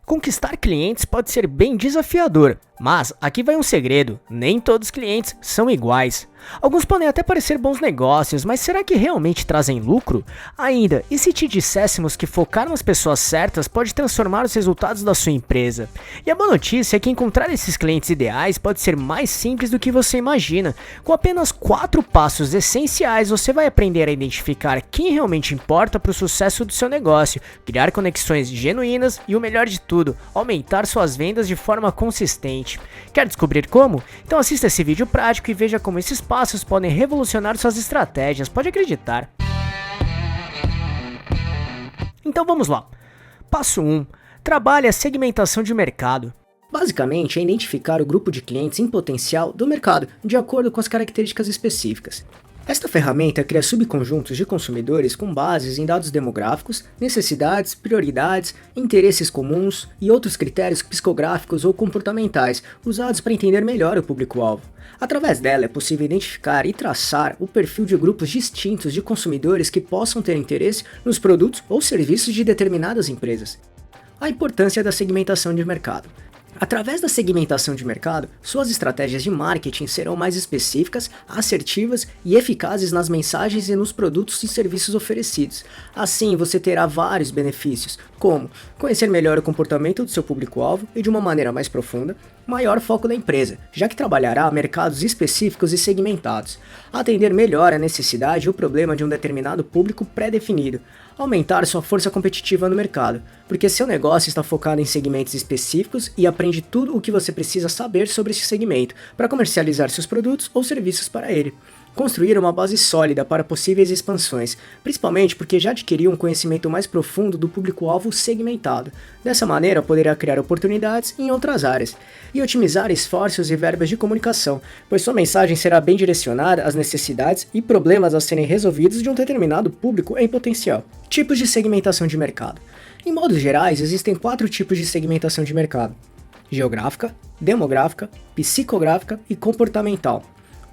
Conquistar clientes pode ser bem desafiador, mas aqui vai um segredo: nem todos os clientes são iguais. Alguns podem até parecer bons negócios, mas será que realmente trazem lucro? Ainda, e se te disséssemos que focar nas pessoas certas pode transformar os resultados da sua empresa? E a boa notícia é que encontrar esses clientes ideais pode ser mais simples do que você imagina. Com apenas 4 passos essenciais, você vai aprender a identificar quem realmente importa para o sucesso do seu negócio, criar conexões genuínas e, o melhor de tudo, aumentar suas vendas de forma consistente. Quer descobrir como? Então assista esse vídeo prático e veja como esses passos podem revolucionar suas estratégias, pode acreditar. Então vamos lá. Passo 1. Trabalhe a segmentação de mercado. Basicamente é identificar o grupo de clientes em potencial do mercado, de acordo com as características específicas. Esta ferramenta cria subconjuntos de consumidores com bases em dados demográficos, necessidades, prioridades, interesses comuns e outros critérios psicográficos ou comportamentais usados para entender melhor o público-alvo. Através dela é possível identificar e traçar o perfil de grupos distintos de consumidores que possam ter interesse nos produtos ou serviços de determinadas empresas. A importância da segmentação de mercado. Através da segmentação de mercado, suas estratégias de marketing serão mais específicas, assertivas e eficazes nas mensagens e nos produtos e serviços oferecidos. Assim, você terá vários benefícios, como conhecer melhor o comportamento do seu público-alvo e, de uma maneira mais profunda, maior foco da empresa, já que trabalhará mercados específicos e segmentados, atender melhor a necessidade e o problema de um determinado público pré-definido, aumentar sua força competitiva no mercado, porque seu negócio está focado em segmentos específicos e aprende tudo o que você precisa saber sobre esse segmento para comercializar seus produtos ou serviços para ele. Construir uma base sólida para possíveis expansões, principalmente porque já adquiriu um conhecimento mais profundo do público-alvo segmentado. Dessa maneira, poderá criar oportunidades em outras áreas e otimizar esforços e verbas de comunicação, pois sua mensagem será bem direcionada às necessidades e problemas a serem resolvidos de um determinado público em potencial. Tipos de segmentação de mercado. Em modos gerais, existem 4 tipos de segmentação de mercado: geográfica, demográfica, psicográfica e comportamental.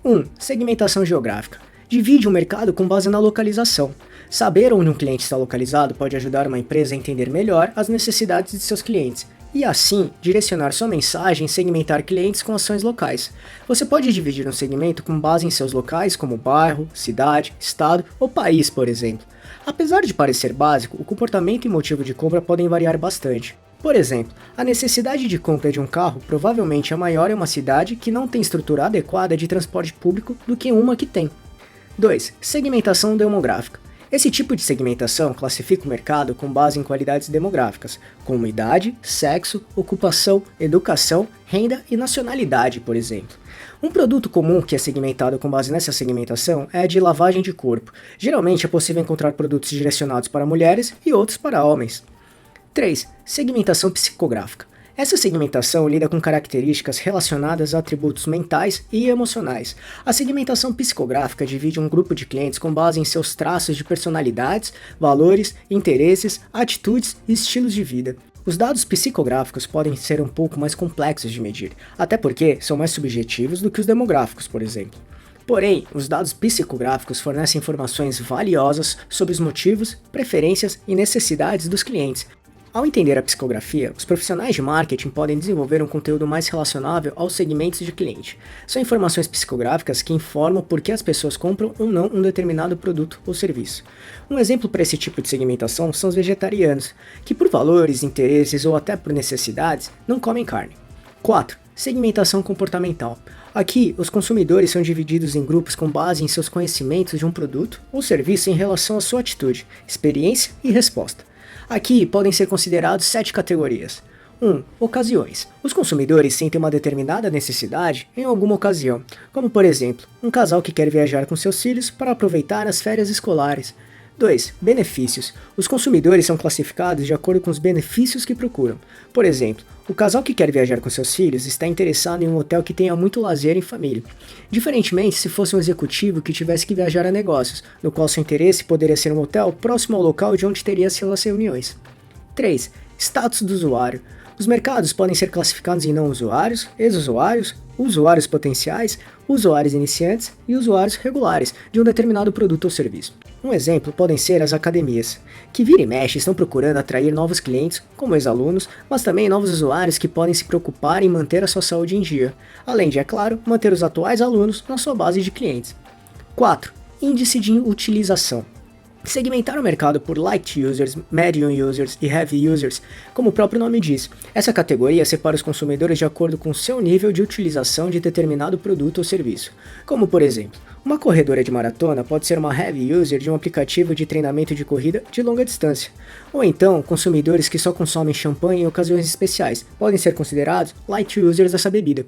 1. Segmentação geográfica. Divide o mercado com base na localização. Saber onde um cliente está localizado pode ajudar uma empresa a entender melhor as necessidades de seus clientes e, assim, direcionar sua mensagem e segmentar clientes com ações locais. Você pode dividir um segmento com base em seus locais, como bairro, cidade, estado ou país, por exemplo. Apesar de parecer básico, o comportamento e motivo de compra podem variar bastante. Por exemplo, a necessidade de compra de um carro provavelmente é maior em uma cidade que não tem estrutura adequada de transporte público do que uma que tem. 2. Segmentação demográfica. Esse tipo de segmentação classifica o mercado com base em qualidades demográficas, como idade, sexo, ocupação, educação, renda e nacionalidade, por exemplo. Um produto comum que é segmentado com base nessa segmentação é a de lavagem de corpo. Geralmente é possível encontrar produtos direcionados para mulheres e outros para homens. 3. Segmentação psicográfica. Essa segmentação lida com características relacionadas a atributos mentais e emocionais. A segmentação psicográfica divide um grupo de clientes com base em seus traços de personalidades, valores, interesses, atitudes e estilos de vida. Os dados psicográficos podem ser um pouco mais complexos de medir, até porque são mais subjetivos do que os demográficos, por exemplo. Porém, os dados psicográficos fornecem informações valiosas sobre os motivos, preferências e necessidades dos clientes. Ao entender a psicografia, os profissionais de marketing podem desenvolver um conteúdo mais relacionável aos segmentos de cliente. São informações psicográficas que informam por que as pessoas compram ou não um determinado produto ou serviço. Um exemplo para esse tipo de segmentação são os vegetarianos, que por valores, interesses ou até por necessidades, não comem carne. 4. Segmentação comportamental. Aqui, os consumidores são divididos em grupos com base em seus conhecimentos de um produto ou serviço em relação à sua atitude, experiência e resposta. Aqui podem ser considerados 7 categorias. 1. Ocasiões. Os consumidores sentem uma determinada necessidade em alguma ocasião, como por exemplo, um casal que quer viajar com seus filhos para aproveitar as férias escolares. 2. Benefícios. Os consumidores são classificados de acordo com os benefícios que procuram. Por exemplo, o casal que quer viajar com seus filhos está interessado em um hotel que tenha muito lazer em família, diferentemente se fosse um executivo que tivesse que viajar a negócios, no qual seu interesse poderia ser um hotel próximo ao local de onde teria suas reuniões. 3. Status do usuário. Os mercados podem ser classificados em não usuários, ex-usuários, usuários potenciais, usuários iniciantes e usuários regulares de um determinado produto ou serviço. Um exemplo podem ser as academias, que vira e mexe estão procurando atrair novos clientes, como ex-alunos, mas também novos usuários que podem se preocupar em manter a sua saúde em dia, além de, é claro, manter os atuais alunos na sua base de clientes. 4. Índice de utilização. Segmentar o mercado por light users, medium users e heavy users, como o próprio nome diz. Essa categoria separa os consumidores de acordo com seu nível de utilização de determinado produto ou serviço. Como por exemplo, uma corredora de maratona pode ser uma heavy user de um aplicativo de treinamento de corrida de longa distância. Ou então, consumidores que só consomem champanhe em ocasiões especiais podem ser considerados light users dessa bebida.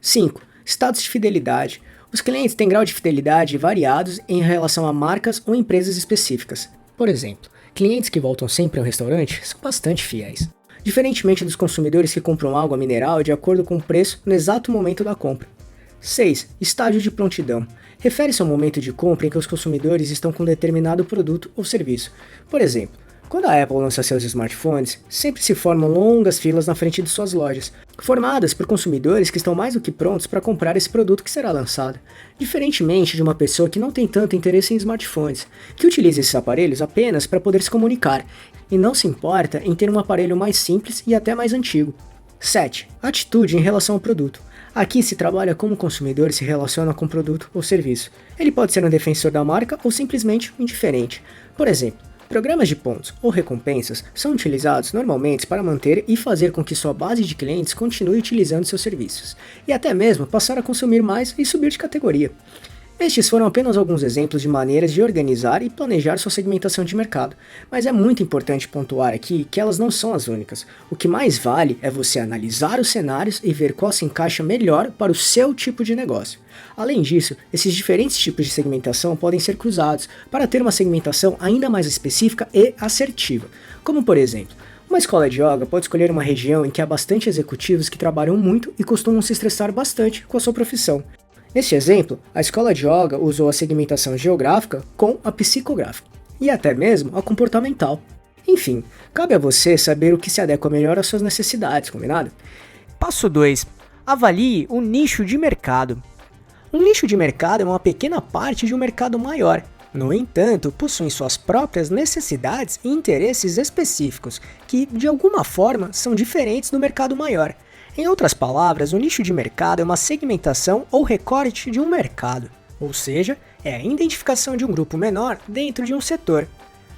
5. Status de fidelidade. Os clientes têm grau de fidelidade variados em relação a marcas ou empresas específicas. Por exemplo, clientes que voltam sempre ao restaurante são bastante fiéis, diferentemente dos consumidores que compram água mineral de acordo com o preço no exato momento da compra. 6. Estágio de prontidão. Refere-se ao momento de compra em que os consumidores estão com determinado produto ou serviço. Por exemplo, quando a Apple lança seus smartphones, sempre se formam longas filas na frente de suas lojas, formadas por consumidores que estão mais do que prontos para comprar esse produto que será lançado, diferentemente de uma pessoa que não tem tanto interesse em smartphones, que utiliza esses aparelhos apenas para poder se comunicar, e não se importa em ter um aparelho mais simples e até mais antigo. 7. Atitude em relação ao produto. Aqui se trabalha como o consumidor se relaciona com o produto ou serviço. Ele pode ser um defensor da marca ou simplesmente um indiferente. Por exemplo, programas de pontos ou recompensas são utilizados normalmente para manter e fazer com que sua base de clientes continue utilizando seus serviços, e até mesmo passar a consumir mais e subir de categoria. Estes foram apenas alguns exemplos de maneiras de organizar e planejar sua segmentação de mercado, mas é muito importante pontuar aqui que elas não são as únicas. O que mais vale é você analisar os cenários e ver qual se encaixa melhor para o seu tipo de negócio. Além disso, esses diferentes tipos de segmentação podem ser cruzados para ter uma segmentação ainda mais específica e assertiva, como por exemplo, uma escola de yoga pode escolher uma região em que há bastante executivos que trabalham muito e costumam se estressar bastante com a sua profissão. Neste exemplo, a escola de yoga usou a segmentação geográfica com a psicográfica, e até mesmo a comportamental. Enfim, cabe a você saber o que se adequa melhor às suas necessidades, combinado? Passo 2. Avalie o nicho de mercado. Um nicho de mercado é uma pequena parte de um mercado maior. No entanto, possuem suas próprias necessidades e interesses específicos, que, de alguma forma, são diferentes do mercado maior. Em outras palavras, o nicho de mercado é uma segmentação ou recorte de um mercado, ou seja, é a identificação de um grupo menor dentro de um setor.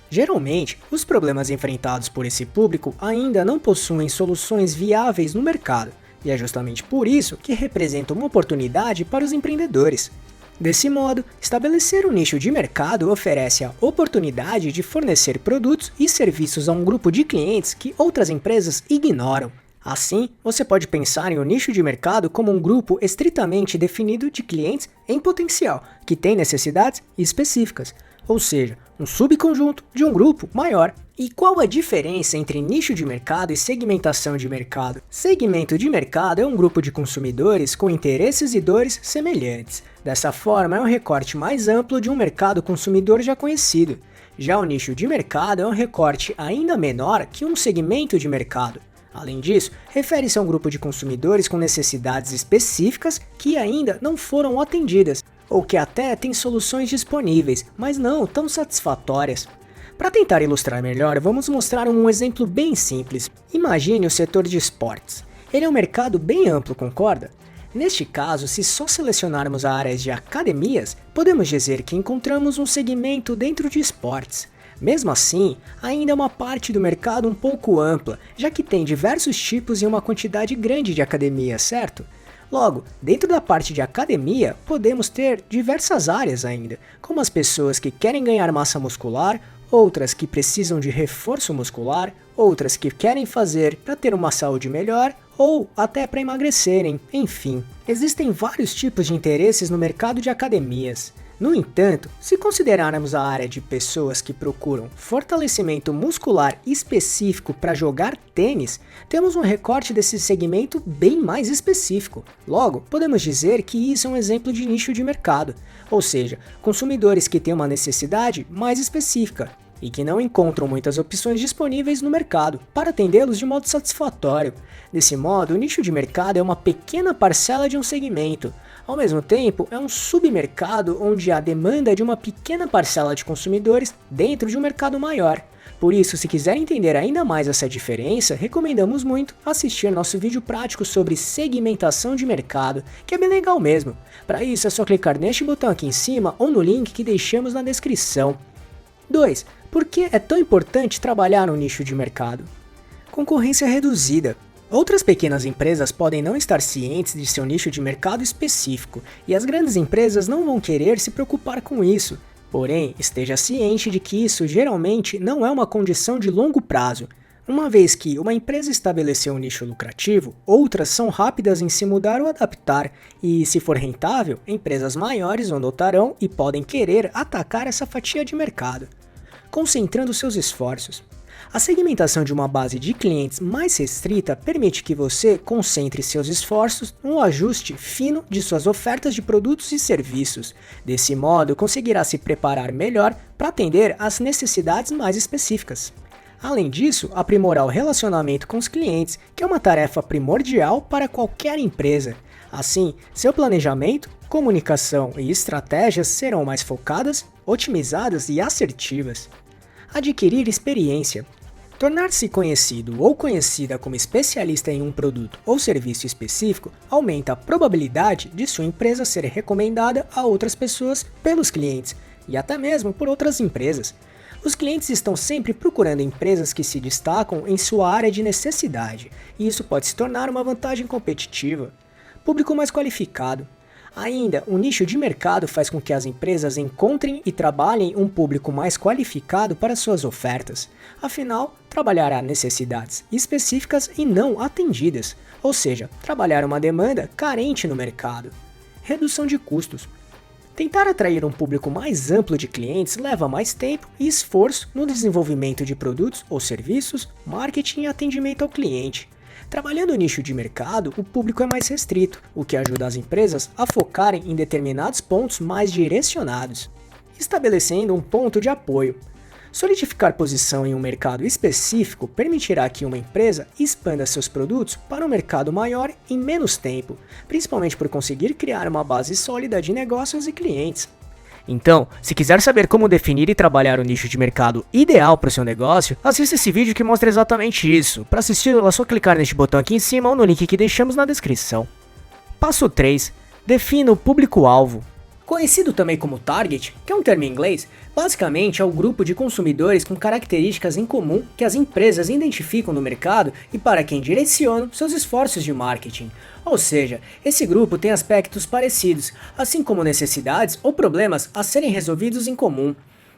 Geralmente, os problemas enfrentados por esse público ainda não possuem soluções viáveis no mercado, e é justamente por isso que representa uma oportunidade para os empreendedores. Desse modo, estabelecer um nicho de mercado oferece a oportunidade de fornecer produtos e serviços a um grupo de clientes que outras empresas ignoram. Assim, você pode pensar em um nicho de mercado como um grupo estritamente definido de clientes em potencial, que tem necessidades específicas, ou seja, um subconjunto de um grupo maior. E qual a diferença entre nicho de mercado e segmentação de mercado? Segmento de mercado é um grupo de consumidores com interesses e dores semelhantes. Dessa forma, é um recorte mais amplo de um mercado consumidor já conhecido. Já o nicho de mercado é um recorte ainda menor que um segmento de mercado. Além disso, refere-se a um grupo de consumidores com necessidades específicas que ainda não foram atendidas, ou que até têm soluções disponíveis, mas não tão satisfatórias. Para tentar ilustrar melhor, vamos mostrar um exemplo bem simples. Imagine o setor de esportes. Ele é um mercado bem amplo, concorda? Neste caso, se só selecionarmos a área de academias, podemos dizer que encontramos um segmento dentro de esportes. Mesmo assim, ainda é uma parte do mercado um pouco ampla, já que tem diversos tipos e uma quantidade grande de academias, certo? Logo, dentro da parte de academia, podemos ter diversas áreas ainda, como as pessoas que querem ganhar massa muscular, outras que precisam de reforço muscular, outras que querem fazer para ter uma saúde melhor, ou até para emagrecerem, enfim. Existem vários tipos de interesses no mercado de academias. No entanto, se considerarmos a área de pessoas que procuram fortalecimento muscular específico para jogar tênis, temos um recorte desse segmento bem mais específico. Logo, podemos dizer que isso é um exemplo de nicho de mercado, ou seja, consumidores que têm uma necessidade mais específica. e que não encontram muitas opções disponíveis no mercado para atendê-los de modo satisfatório. Desse modo, o nicho de mercado é uma pequena parcela de um segmento. Ao mesmo tempo, é um submercado onde há demanda de uma pequena parcela de consumidores dentro de um mercado maior. Por isso, se quiser entender ainda mais essa diferença, recomendamos muito assistir nosso vídeo prático sobre segmentação de mercado, que é bem legal mesmo. Para isso, é só clicar neste botão aqui em cima ou no link que deixamos na descrição. 2. Por que é tão importante trabalhar no nicho de mercado? Concorrência reduzida. Outras pequenas empresas podem não estar cientes de seu nicho de mercado específico, e as grandes empresas não vão querer se preocupar com isso. Porém, esteja ciente de que isso geralmente não é uma condição de longo prazo. Uma vez que uma empresa estabeleceu um nicho lucrativo, outras são rápidas em se mudar ou adaptar, e se for rentável, empresas maiores o notarão e podem querer atacar essa fatia de mercado. Concentrando seus esforços. A segmentação de uma base de clientes mais restrita permite que você concentre seus esforços no ajuste fino de suas ofertas de produtos e serviços. Desse modo, conseguirá se preparar melhor para atender às necessidades mais específicas. Além disso, aprimorar o relacionamento com os clientes, que é uma tarefa primordial para qualquer empresa. Assim, seu planejamento, comunicação e estratégias serão mais focadas, otimizadas e assertivas. Adquirir experiência. Tornar-se conhecido ou conhecida como especialista em um produto ou serviço específico aumenta a probabilidade de sua empresa ser recomendada a outras pessoas pelos clientes e até mesmo por outras empresas. Os clientes estão sempre procurando empresas que se destacam em sua área de necessidade, e isso pode se tornar uma vantagem competitiva. Público mais qualificado. Ainda, o nicho de mercado faz com que as empresas encontrem e trabalhem um público mais qualificado para suas ofertas. Afinal, trabalhará necessidades específicas e não atendidas, ou seja, trabalhar uma demanda carente no mercado. Redução de custos. Tentar atrair um público mais amplo de clientes leva mais tempo e esforço no desenvolvimento de produtos ou serviços, marketing e atendimento ao cliente. Trabalhando no nicho de mercado, o público é mais restrito, o que ajuda as empresas a focarem em determinados pontos mais direcionados, estabelecendo um ponto de apoio. Solidificar posição em um mercado específico permitirá que uma empresa expanda seus produtos para um mercado maior em menos tempo, principalmente por conseguir criar uma base sólida de negócios e clientes. Então, se quiser saber como definir e trabalhar o nicho de mercado ideal para o seu negócio, assista esse vídeo que mostra exatamente isso. Para assistir, é só clicar neste botão aqui em cima ou no link que deixamos na descrição. Passo 3. Defina o público-alvo. Conhecido também como target, que é um termo em inglês, basicamente é o grupo de consumidores com características em comum que as empresas identificam no mercado e para quem direcionam seus esforços de marketing. Ou seja, esse grupo tem aspectos parecidos, assim como necessidades ou problemas a serem resolvidos em comum.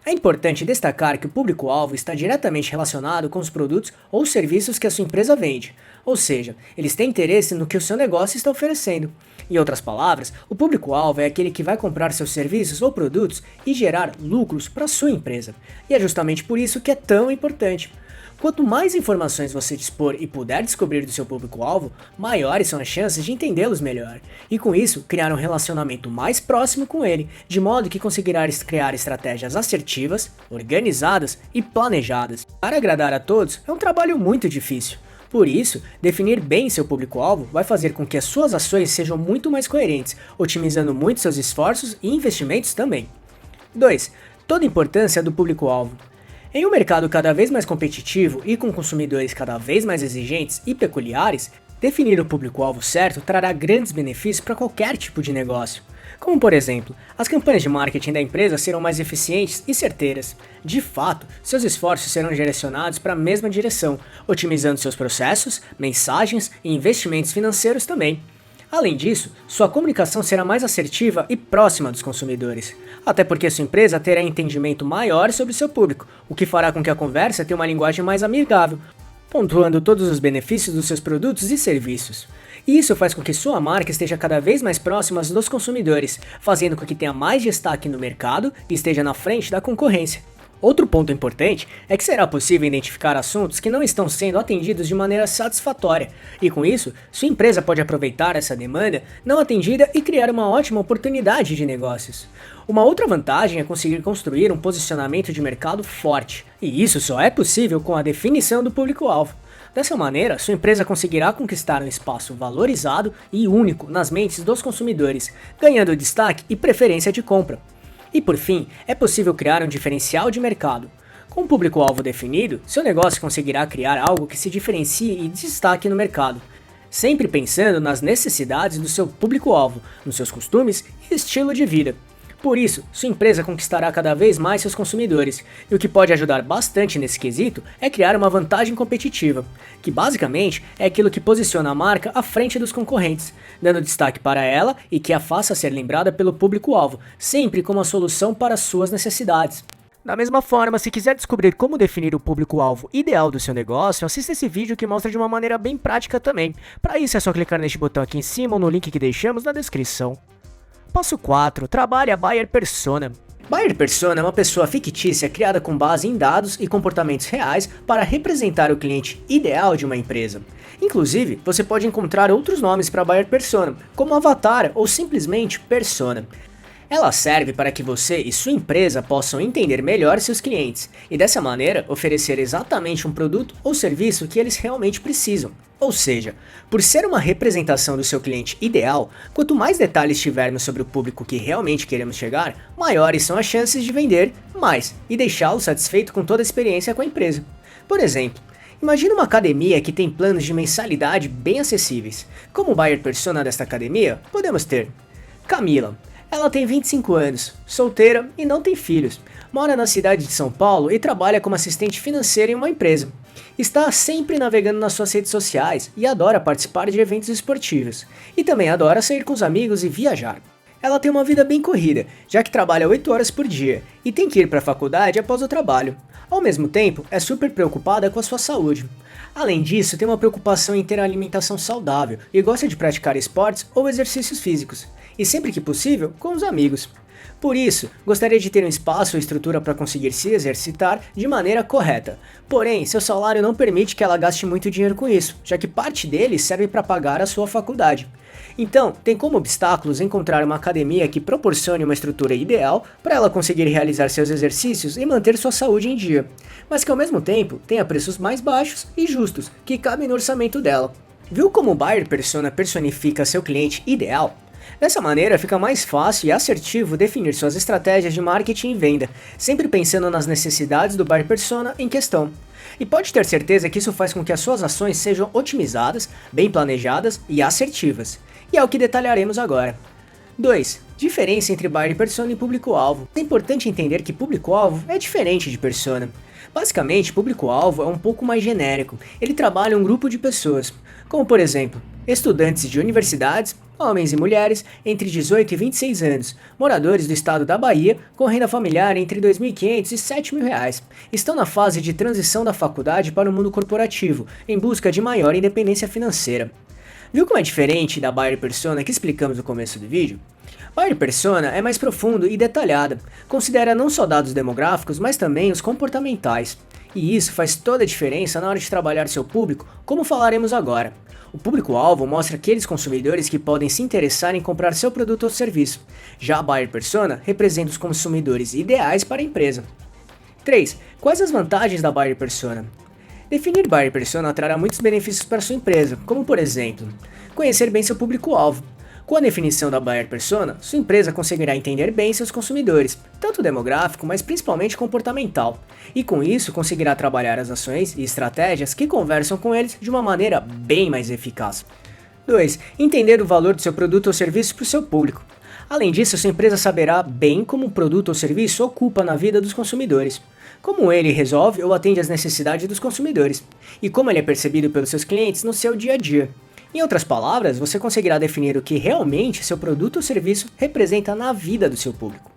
É importante destacar que o público-alvo está diretamente relacionado com os produtos ou serviços que a sua empresa vende, ou seja, eles têm interesse no que o seu negócio está oferecendo. Em outras palavras, o público-alvo é aquele que vai comprar seus serviços ou produtos e gerar lucros para a sua empresa. E é justamente por isso que é tão importante. Quanto mais informações você dispor e puder descobrir do seu público-alvo, maiores são as chances de entendê-los melhor. E com isso, criar um relacionamento mais próximo com ele, de modo que conseguirá criar estratégias assertivas, organizadas e planejadas. Para agradar a todos é um trabalho muito difícil. Por isso, definir bem seu público-alvo vai fazer com que as suas ações sejam muito mais coerentes, otimizando muito seus esforços e investimentos também. 2. Toda a importância do público-alvo. Em um mercado cada vez mais competitivo e com consumidores cada vez mais exigentes e peculiares, definir o público-alvo certo trará grandes benefícios para qualquer tipo de negócio. Como por exemplo, as campanhas de marketing da empresa serão mais eficientes e certeiras. De fato, seus esforços serão direcionados para a mesma direção, otimizando seus processos, mensagens e investimentos financeiros também. Além disso, sua comunicação será mais assertiva e próxima dos consumidores, até porque sua empresa terá entendimento maior sobre seu público, o que fará com que a conversa tenha uma linguagem mais amigável, pontuando todos os benefícios dos seus produtos e serviços. E isso faz com que sua marca esteja cada vez mais próxima dos consumidores, fazendo com que tenha mais destaque no mercado e esteja na frente da concorrência. Outro ponto importante é que será possível identificar assuntos que não estão sendo atendidos de maneira satisfatória, e com isso, sua empresa pode aproveitar essa demanda não atendida e criar uma ótima oportunidade de negócios. Uma outra vantagem é conseguir construir um posicionamento de mercado forte, e isso só é possível com a definição do público-alvo. Dessa maneira, sua empresa conseguirá conquistar um espaço valorizado e único nas mentes dos consumidores, ganhando destaque e preferência de compra. E por fim, é possível criar um diferencial de mercado. Com um público-alvo definido, seu negócio conseguirá criar algo que se diferencie e destaque no mercado, sempre pensando nas necessidades do seu público-alvo, nos seus costumes e estilo de vida. Por isso, sua empresa conquistará cada vez mais seus consumidores, e o que pode ajudar bastante nesse quesito é criar uma vantagem competitiva, que basicamente é aquilo que posiciona a marca à frente dos concorrentes, dando destaque para ela e que a faça ser lembrada pelo público-alvo, sempre como a solução para suas necessidades. Da mesma forma, se quiser descobrir como definir o público-alvo ideal do seu negócio, assista esse vídeo que mostra de uma maneira bem prática também. Para isso é só clicar neste botão aqui em cima ou no link que deixamos na descrição. Passo 4. Trabalhe a Buyer Persona. Buyer Persona é uma pessoa fictícia criada com base em dados e comportamentos reais para representar o cliente ideal de uma empresa. Inclusive, você pode encontrar outros nomes para Buyer Persona, como Avatar ou simplesmente Persona. Ela serve para que você e sua empresa possam entender melhor seus clientes e dessa maneira oferecer exatamente um produto ou serviço que eles realmente precisam. Ou seja, por ser uma representação do seu cliente ideal, quanto mais detalhes tivermos sobre o público que realmente queremos chegar, maiores são as chances de vender mais e deixá-lo satisfeito com toda a experiência com a empresa. Por exemplo, imagine uma academia que tem planos de mensalidade bem acessíveis. Como buyer persona desta academia, podemos ter Camila. Ela tem 25 anos, solteira e não tem filhos. Mora na cidade de São Paulo e trabalha como assistente financeira em uma empresa. Está sempre navegando nas suas redes sociais e adora participar de eventos esportivos. E também adora sair com os amigos e viajar. Ela tem uma vida bem corrida, já que trabalha 8 horas por dia e tem que ir para a faculdade após o trabalho. Ao mesmo tempo, é super preocupada com a sua saúde. Além disso, tem uma preocupação em ter alimentação saudável e gosta de praticar esportes ou exercícios físicos, e sempre que possível, com os amigos. Por isso, gostaria de ter um espaço ou estrutura para conseguir se exercitar de maneira correta. Porém, seu salário não permite que ela gaste muito dinheiro com isso, já que parte dele serve para pagar a sua faculdade. Então, tem como obstáculos encontrar uma academia que proporcione uma estrutura ideal para ela conseguir realizar seus exercícios e manter sua saúde em dia, mas que ao mesmo tempo tenha preços mais baixos e justos, que cabem no orçamento dela. Viu como o Buyer Persona personifica seu cliente ideal? Dessa maneira, fica mais fácil e assertivo definir suas estratégias de marketing e venda, sempre pensando nas necessidades do Buyer Persona em questão. E pode ter certeza que isso faz com que as suas ações sejam otimizadas, bem planejadas e assertivas. E é o que detalharemos agora. 2. Diferença entre Buyer Persona e público-alvo. É importante entender que público-alvo é diferente de persona. Basicamente, público-alvo é um pouco mais genérico. Ele trabalha um grupo de pessoas, como por exemplo, estudantes de universidades, homens e mulheres entre 18 e 26 anos, moradores do estado da Bahia, com renda familiar entre R$ 2.500 e R$ 7.000. Estão na fase de transição da faculdade para o mundo corporativo, em busca de maior independência financeira. Viu como é diferente da Buyer Persona que explicamos no começo do vídeo? Buyer Persona é mais profundo e detalhada, considera não só dados demográficos, mas também os comportamentais. E isso faz toda a diferença na hora de trabalhar seu público, como falaremos agora. O público-alvo mostra aqueles consumidores que podem se interessar em comprar seu produto ou serviço. Já a Buyer Persona representa os consumidores ideais para a empresa. 3. Quais as vantagens da Buyer Persona? Definir Buyer Persona trará muitos benefícios para sua empresa, como por exemplo, conhecer bem seu público-alvo. Com a definição da Buyer Persona, sua empresa conseguirá entender bem seus consumidores, tanto demográfico, mas principalmente comportamental, e com isso conseguirá trabalhar as ações e estratégias que conversam com eles de uma maneira bem mais eficaz. 2. Entender o valor do seu produto ou serviço para o seu público. Além disso, sua empresa saberá bem como o produto ou serviço ocupa na vida dos consumidores, como ele resolve ou atende às necessidades dos consumidores, e como ele é percebido pelos seus clientes no seu dia a dia. Em outras palavras, você conseguirá definir o que realmente seu produto ou serviço representa na vida do seu público.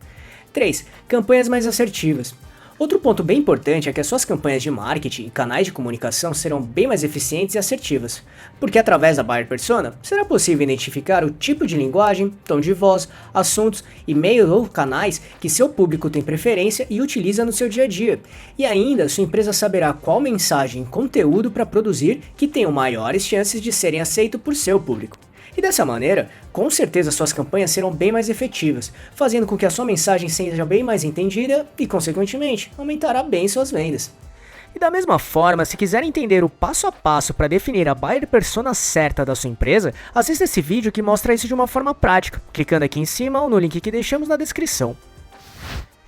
3. Campanhas mais assertivas. Outro ponto bem importante é que as suas campanhas de marketing e canais de comunicação serão bem mais eficientes e assertivas, porque através da Buyer Persona será possível identificar o tipo de linguagem, tom de voz, assuntos, e-mails ou canais que seu público tem preferência e utiliza no seu dia a dia. E ainda, sua empresa saberá qual mensagem e conteúdo para produzir que tenham maiores chances de serem aceitos por seu público. E dessa maneira, com certeza suas campanhas serão bem mais efetivas, fazendo com que a sua mensagem seja bem mais entendida e, consequentemente, aumentará bem suas vendas. E da mesma forma, se quiser entender o passo a passo para definir a Buyer Persona certa da sua empresa, assista esse vídeo que mostra isso de uma forma prática, clicando aqui em cima ou no link que deixamos na descrição.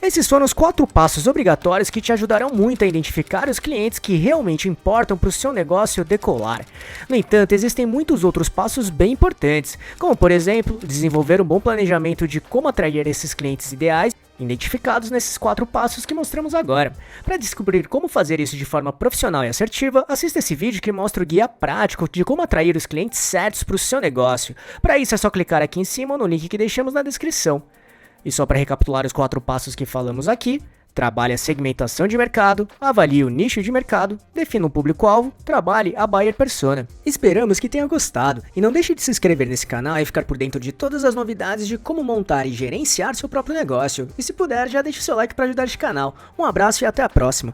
Esses foram os 4 passos obrigatórios que te ajudarão muito a identificar os clientes que realmente importam para o seu negócio decolar. No entanto, existem muitos outros passos bem importantes, como por exemplo, desenvolver um bom planejamento de como atrair esses clientes ideais, identificados nesses 4 passos que mostramos agora. Para descobrir como fazer isso de forma profissional e assertiva, assista esse vídeo que mostra o guia prático de como atrair os clientes certos para o seu negócio. Para isso é só clicar aqui em cima ou no link que deixamos na descrição. E só para recapitular os 4 passos que falamos aqui: trabalhe a segmentação de mercado, avalie o nicho de mercado, defina um público-alvo, trabalhe a Buyer Persona. Esperamos que tenha gostado e não deixe de se inscrever nesse canal e ficar por dentro de todas as novidades de como montar e gerenciar seu próprio negócio. E se puder, já deixe seu like para ajudar este canal. Um abraço e até a próxima!